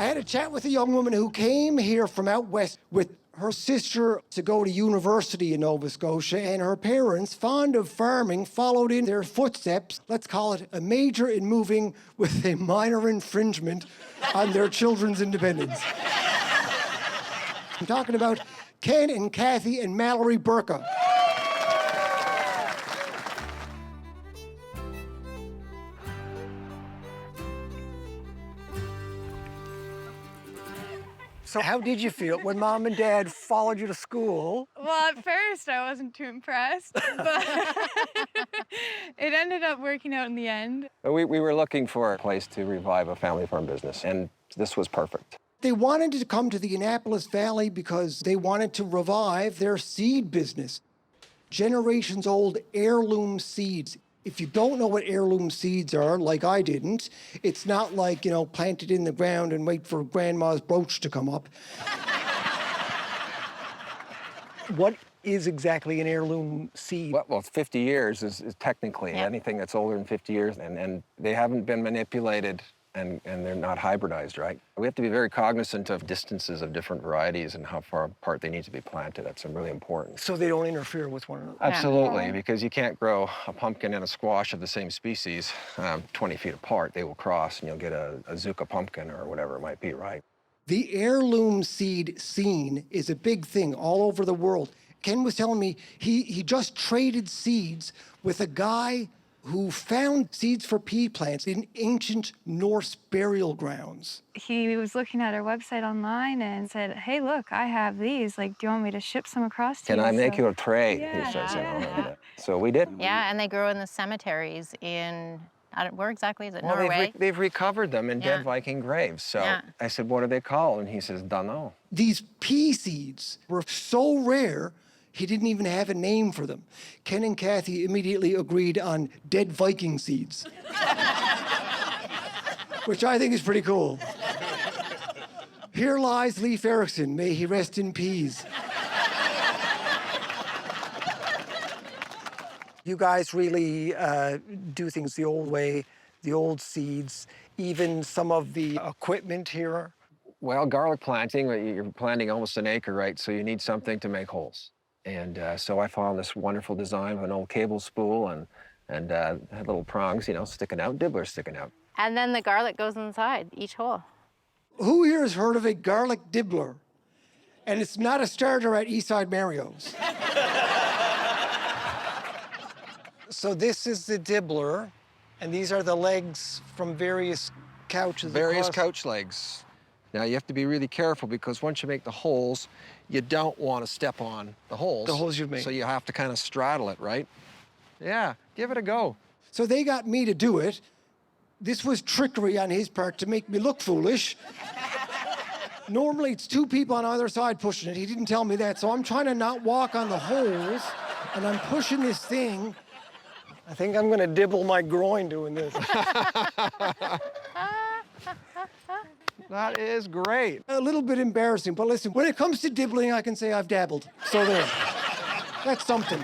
I had a chat with a young woman who came here from out west with her sister to go to university in Nova Scotia, and her parents, fond of farming, followed in their footsteps. Let's call it a major in moving with a minor infringement on their children's independence. I'm talking about Ken and Kathy and Mallory Burka. So how did you feel when Mom and Dad followed you to school? Well, at first I wasn't too impressed, but it ended up working out in the end. We were looking for a place to revive a family farm business, and this was perfect. They wanted to come to the Annapolis Valley because they wanted to revive their seed business. Generations-old heirloom seeds. If you don't know what heirloom seeds are, like I didn't, it's not like, plant it in the ground and wait for grandma's brooch to come up. What is exactly an heirloom seed? Well, 50 years is technically anything that's older than 50 years, and they haven't been manipulated and they're not hybridized, right? We have to be very cognizant of distances of different varieties and how far apart they need to be planted. That's really important. So they don't interfere with one another? Absolutely, because you can't grow a pumpkin and a squash of the same species 20 feet apart. They will cross and you'll get a Zucca pumpkin or whatever it might be, right? The heirloom seed scene is a big thing all over the world. Ken was telling me he just traded seeds with a guy who found seeds for pea plants in ancient Norse burial grounds. He was looking at our website online and said, hey, look, I have these. Like, do you want me to ship some across to you? Can I make you a tray? Yeah. He says, So we did. Yeah, and they grow in the cemeteries in, where exactly is it, Well, Norway? they've recovered them in dead Viking graves. So I said, what are they called? And he says, dunno. These pea seeds were so rare, he didn't even have a name for them. Ken and Kathy immediately agreed on dead Viking seeds, which I think is pretty cool. Here lies Leif Erikson, may he rest in peace. You guys really do things the old way, the old seeds, even some of the equipment here. Well, garlic planting, you're planting almost an acre, right? So you need something to make holes. And so I found this wonderful design with an old cable spool and had little prongs, sticking out, dibblers sticking out. And then the garlic goes inside each hole. Who here has heard of a garlic dibbler? And it's not a starter at Eastside Mario's. So this is the dibbler, and these are the legs from various couches. Various couch legs. Now, you have to be really careful because once you make the holes, you don't want to step on the holes. The holes you've made. So you have to kind of straddle it, right? Yeah, give it a go. So they got me to do it. This was trickery on his part to make me look foolish. Normally, it's two people on either side pushing it. He didn't tell me that, so I'm trying to not walk on the holes, and I'm pushing this thing. I think I'm gonna dibble my groin doing this. That is great. A little bit embarrassing, but listen, when it comes to dibbling, I can say I've dabbled. So there. That's something.